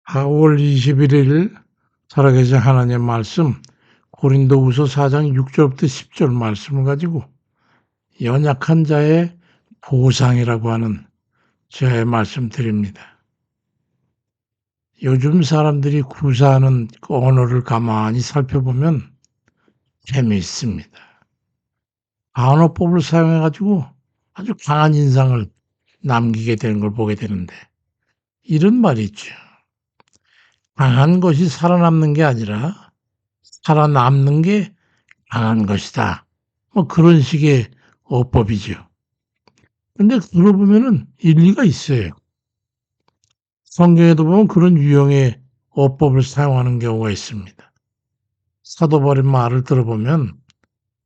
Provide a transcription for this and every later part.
4월 21일 살아계신 하나님의 말씀 고린도후서 4장 6절부터 10절 말씀을 가지고 연약한 자의 보상이라고 하는 제 말씀 드립니다. 요즘 사람들이 구사하는 그 언어를 가만히 살펴보면 재미있습니다. 반어법을 사용해 가지고 아주 강한 인상을 남기게 되는 걸 보게 되는데, 이런 말이 있죠. 강한 것이 살아남는 게 아니라 살아남는 게 강한 것이다. 뭐 그런 식의 어법이죠. 근데 들어보면은 일리가 있어요. 성경에도 보면 그런 유형의 어법을 사용하는 경우가 있습니다. 사도 바울의 말을 들어보면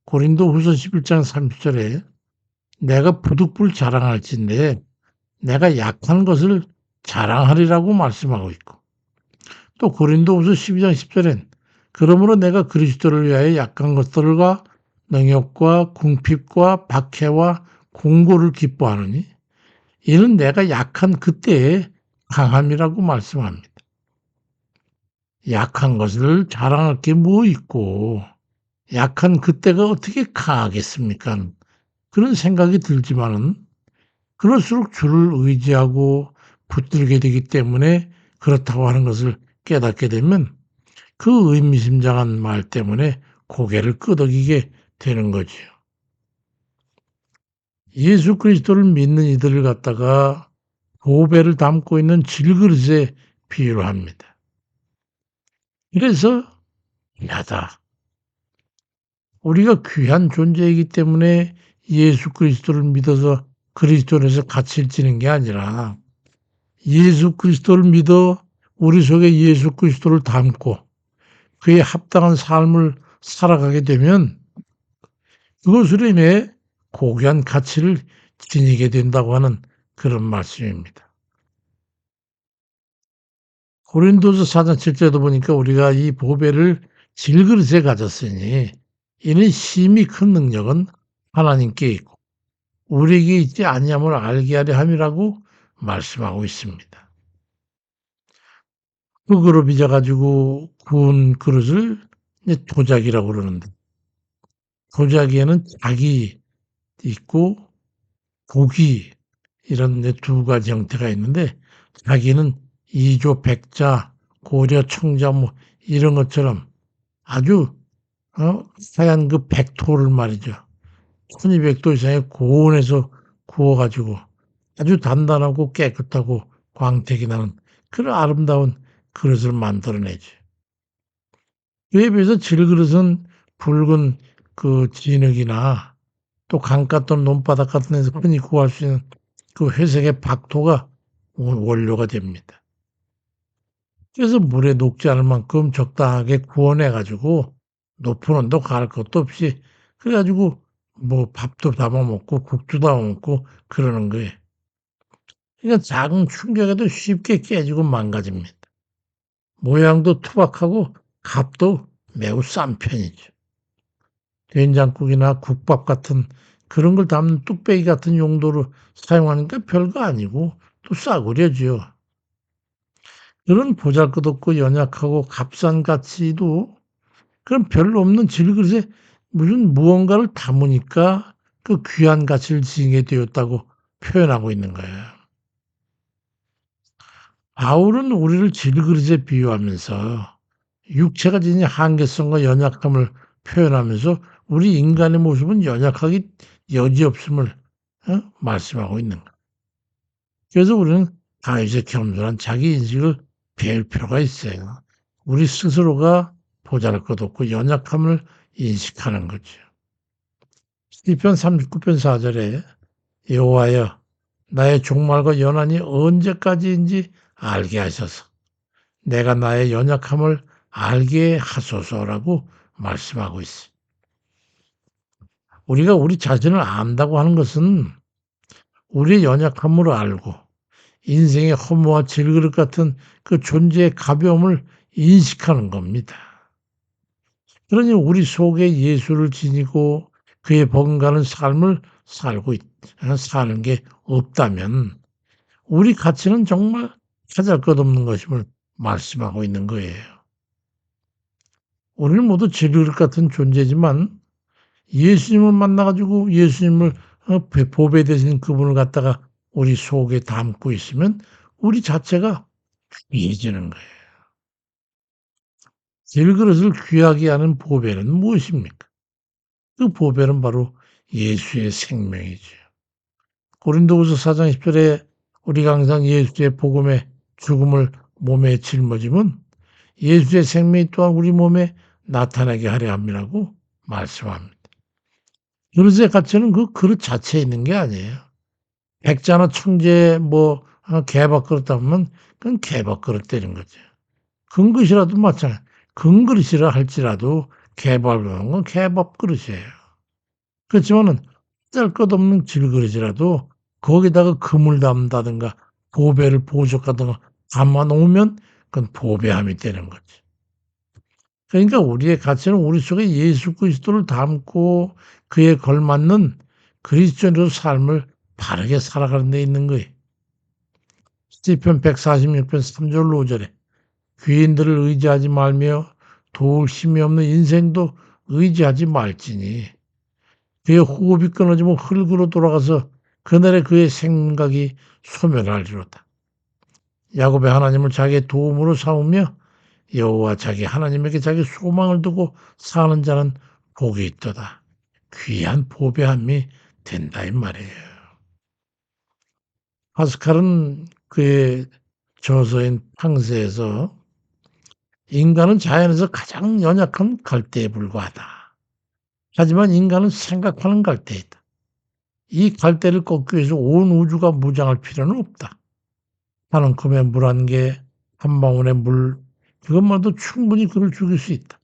고린도후서 11장 30절에 내가 부득불 자랑할진대 내가 약한 것을 자랑하리라고 말씀하고 있고, 또 고린도후서 12장 10절엔 그러므로 내가 그리스도를 위하여 약한 것들과 능욕과 궁핍과 박해와 공고를 기뻐하느니 이는 내가 약한 그때의 강함이라고 말씀합니다. 약한 것을 자랑할 게 뭐 있고 약한 그때가 어떻게 강하겠습니까? 그런 생각이 들지만은 그럴수록 주를 의지하고 붙들게 되기 때문에 그렇다고 하는 것을 깨닫게 되면 그 의미심장한 말 때문에 고개를 끄덕이게 되는 거지요. 예수 그리스도를 믿는 이들을 갖다가 보배를 담고 있는 질그릇에 비유를 합니다. 그래서 귀하다. 우리가 귀한 존재이기 때문에 예수 그리스도를 믿어서 그리스도 안에서 갇힐 지는 게 아니라 예수 그리스도를 믿어 우리 속에 예수 그리스도를 담고 그에 합당한 삶을 살아가게 되면 그것으로 인해 고귀한 가치를 지니게 된다고 하는 그런 말씀입니다. 고린도서 4장 7절에도 보니까 우리가 이 보배를 질그릇에 가졌으니 이는 심히 큰 능력은 하나님께 있고 우리에게 있지 아니함을 알게 하려 함이라고 말씀하고 있습니다. 흙으로 빚어 가지고 구운 그릇을 이제 도자기라고 그러는데, 도자기에는 닭이 있고 고기, 이런 이제 두 가지 형태가 있는데, 닭이는 이조, 백자, 고려, 청자 뭐 이런 것처럼 아주 하얀 그 백토를 말이죠. 1200도 이상의 고온에서 구워 가지고 아주 단단하고 깨끗하고 광택이 나는 그런 아름다운 그릇을 만들어내죠. 그에 비해서 질그릇은 붉은 그 진흙이나 또 강가 또는 논바닥 같은 데서 흔히 구할 수 있는 그 회색의 박토가 원료가 됩니다. 그래서 물에 녹지 않을 만큼 적당하게 구워내 가지고 높은 온도 가릴 것도 없이 그래 가지고 뭐 밥도 담아 먹고 국도 담아 먹고 그러는 거예요. 그러니까 작은 충격에도 쉽게 깨지고 망가집니다. 모양도 투박하고 값도 매우 싼 편이죠. 된장국이나 국밥 같은 그런 걸 담는 뚝배기 같은 용도로 사용하니까 별거 아니고 또 싸구려죠. 그런 보잘것없고 연약하고 값싼 가치도 그런 별로 없는 질그릇에 무슨 무언가를 담으니까 그 귀한 가치를 지니게 되었다고 표현하고 있는 거예요. 바울은 우리를 질그릇에 비유하면서 육체가 지닌 한계성과 연약함을 표현하면서 우리 인간의 모습은 연약하기 여지없음을 말씀하고 있는 거예요. 그래서 우리는 다윗의 겸손한 자기 인식을 배울 필요가 있어요. 우리 스스로가 보잘것없고 연약함을 인식하는 거죠. 시편 39편 4절에 여호와여 나의 종말과 연한이 언제까지인지 알게 하셔서 내가 나의 연약함을 알게 하소서라고 말씀하고 있어요. 우리가 우리 자신을 안다고 하는 것은 우리의 연약함으로 알고 인생의 허무와 질그릇 같은 그 존재의 가벼움을 인식하는 겁니다. 그러니 우리 속에 예수를 지니고 그의 버금가는 삶을 사는 게 없다면 우리 가치는 정말 찾을 것 없는 것임을 말씀하고 있는 거예요. 우리는 모두 질그릇 같은 존재지만 예수님을 만나 가지고 예수님을 보배 되신 그분을 갖다가 우리 속에 담고 있으면 우리 자체가 귀해지는 거예요. 질그릇을 귀하게 하는 보배는 무엇입니까? 그 보배는 바로 예수의 생명이죠. 고린도후서 4장 10절에 우리가 항상 예수의 복음의 죽음을 몸에 짊어지면 예수의 생명이 또한 우리 몸에 나타나게 하려 함이라고 말씀합니다. 그릇의 가치는 그 그릇 자체에 있는 게 아니에요. 백자나 청재 개밥 그릇 하면 그건 개밥그릇 되는 거죠. 금그릇이라도 마찬가지. 금그릇이라 할지라도 개밥을 건 개밥그릇이에요. 그렇지만은 짤것없는 질그릇이라도 거기다가 금을 담는다든가 보배를 보석하든가 담아 놓으면 그건 보배함이 되는 거지. 그러니까 우리의 가치는 우리 속에 예수 그리스도를 담고 그에 걸맞는 그리스도인으로 삶을 바르게 살아가는 데 있는 거예요. 시편 146편 3절 5절에 귀인들을 의지하지 말며 도울 힘이 없는 인생도 의지하지 말지니 그의 호흡이 끊어지면 흙으로 돌아가서 그날에 그의 생각이 소멸하리로다. 야곱의 하나님을 자기의 도움으로 삼으며 여호와 자기 하나님에게 자기 소망을 두고 사는 자는 복이 있도다. 귀한 보배함이 된다 이 말이에요. 파스칼은 그의 저서인 팡세에서 인간은 자연에서 가장 연약한 갈대에 불과하다. 하지만 인간은 생각하는 갈대이다. 이 갈대를 꺾기 위해서 온 우주가 무장할 필요는 없다. 한 움큼의 물 한 개, 한 방울의 물, 그것만도 충분히 그를 죽일 수 있다.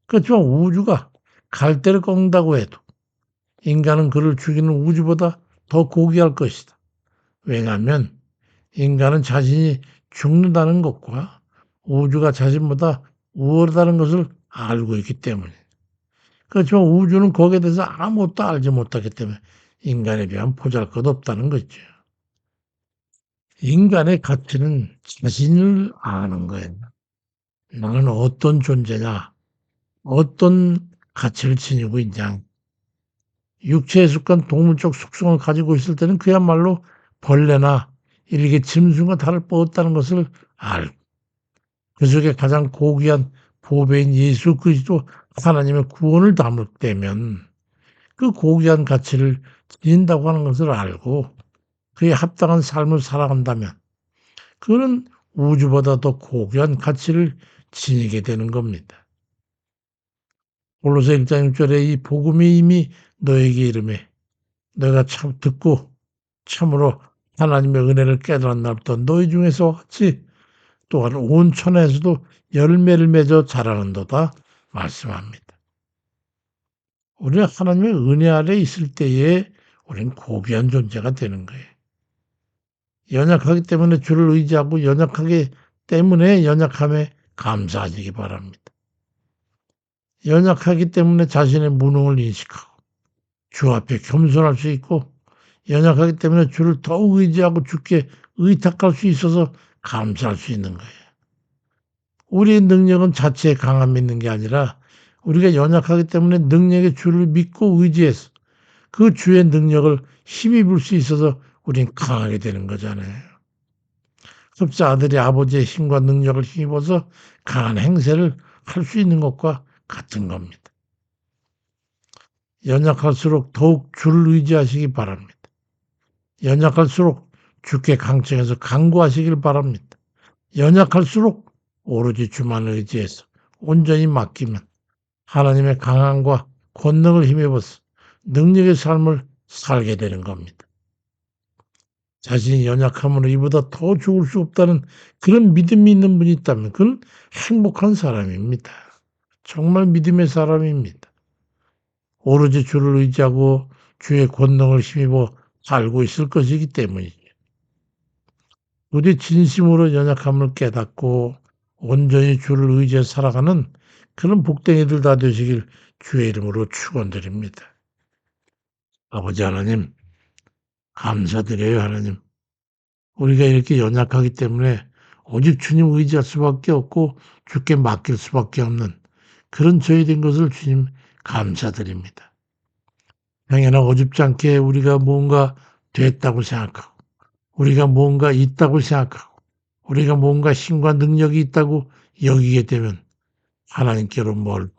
그렇지만 우주가 갈대를 꺾는다고 해도 인간은 그를 죽이는 우주보다 더 고귀할 것이다. 왜냐하면 인간은 자신이 죽는다는 것과 우주가 자신보다 우월하다는 것을 알고 있기 때문에. 그렇지만 우주는 거기에 대해서 아무것도 알지 못하기 때문에 인간에 비하면 보잘것없다는 거죠. 인간의 가치는 자신을 아는 거예요. 나는 어떤 존재냐, 어떤 가치를 지니고 있냐. 육체에 속한 동물적 속성을 가지고 있을 때는 그야말로 벌레나 일개 짐승과 다를 바 없다는 것을 알고 그 속에 가장 고귀한 보배인 예수 그리스도 하나님의 구원을 담을 때면 그 고귀한 가치를 지닌다고 하는 것을 알고 그에 합당한 삶을 살아간다면 그는 우주보다 더 고귀한 가치를 지니게 되는 겁니다. 골로새 1장 6절에 이 복음이 이미 너에게 이르매 너희가 참 듣고 참으로 하나님의 은혜를 깨달았나부터 너희 중에서 같이 또한 온 천하에서도 열매를 맺어 자라는도다 말씀합니다. 우리는 하나님의 은혜 아래 있을 때에 우리는 고귀한 존재가 되는 거예요. 연약하기 때문에 주를 의지하고 연약하기 때문에 연약함에 감사하시기 바랍니다. 연약하기 때문에 자신의 무능을 인식하고 주 앞에 겸손할 수 있고 연약하기 때문에 주를 더욱 의지하고 주께 의탁할 수 있어서 감사할 수 있는 거예요. 우리의 능력은 자체에 강함이 있는 게 아니라 우리가 연약하기 때문에 능력의 주를 믿고 의지해서 그 주의 능력을 힘입을 수 있어서 우리는 강하게 되는 거잖아요. 흡사 아들이 아버지의 힘과 능력을 힘입어서 강한 행세를 할 수 있는 것과 같은 겁니다. 연약할수록 더욱 주를 의지하시기 바랍니다. 연약할수록 주께 강청해서 간구하시길 바랍니다. 연약할수록 오로지 주만 의지해서 온전히 맡기면 하나님의 강함과 권능을 힘입어서 능력의 삶을 살게 되는 겁니다. 자신이 연약함으로 이보다 더 좋을 수 없다는 그런 믿음이 있는 분이 있다면 그는 행복한 사람입니다. 정말 믿음의 사람입니다. 오로지 주를 의지하고 주의 권능을 힘입어 살고 있을 것이기 때문이죠. 우리 진심으로 연약함을 깨닫고 온전히 주를 의지해 살아가는 그런 복댕이들 다 되시길 주의 이름으로 축원드립니다. 아버지 하나님 감사드려요 하나님. 우리가 이렇게 연약하기 때문에 오직 주님 의지할 수밖에 없고 주께 맡길 수밖에 없는 그런 저희 된 것을 주님 감사드립니다. 당연히 어줍지 않게 우리가 뭔가 됐다고 생각하고 우리가 뭔가 있다고 생각하고 우리가 뭔가 힘과 능력이 있다고 여기게 되면 하나님께로 멀고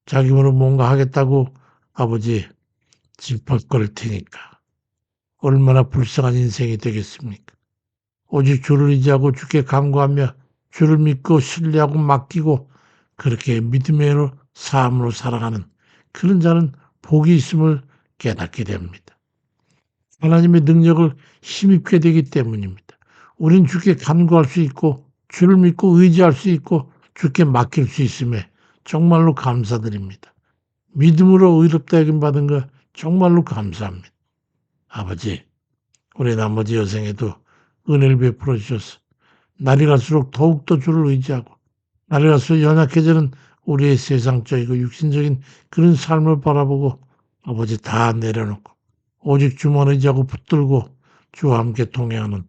자기 힘으로 뭔가 하겠다고 아버지 짚어걸 테니까 얼마나 불쌍한 인생이 되겠습니까? 오직 주를 의지하고 주께 간구하며 주를 믿고 신뢰하고 맡기고 그렇게 믿음의 삶으로 살아가는 그런 자는 복이 있음을 깨닫게 됩니다. 하나님의 능력을 힘입게 되기 때문입니다. 우린 주께 간구할 수 있고 주를 믿고 의지할 수 있고 주께 맡길 수 있음에 정말로 감사드립니다. 믿음으로 의롭다 여김 받은 거 정말로 감사합니다. 아버지, 우리 나머지 여생에도 은혜를 베풀어 주셔서 날이 갈수록 더욱더 주를 의지하고 날이 갈수록 연약해지는 우리의 세상적이고 육신적인 그런 삶을 바라보고 아버지 다 내려놓고 오직 주만 의지하고 붙들고 주와 함께 동행하는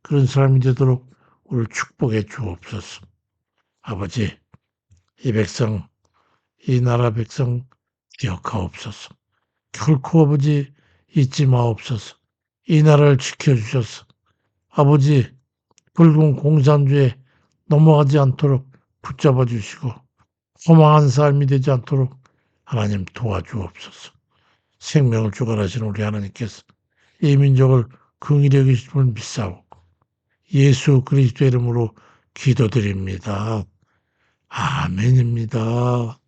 그런 사람이 되도록 우리를 축복해 주옵소서. 아버지, 이 백성, 이 나라 백성 기억하옵소서. 결코 아버지 잊지 마옵소서. 이 나라를 지켜주셔서 아버지 붉은 공산주에 넘어가지 않도록 붙잡아 주시고 허망한 삶이 되지 않도록 하나님 도와주옵소서. 생명을 주관하시는 우리 하나님께서 이 민족을 긍휼히 여기심을 믿사오고 예수 그리스도 이름으로 기도드립니다. 아멘입니다.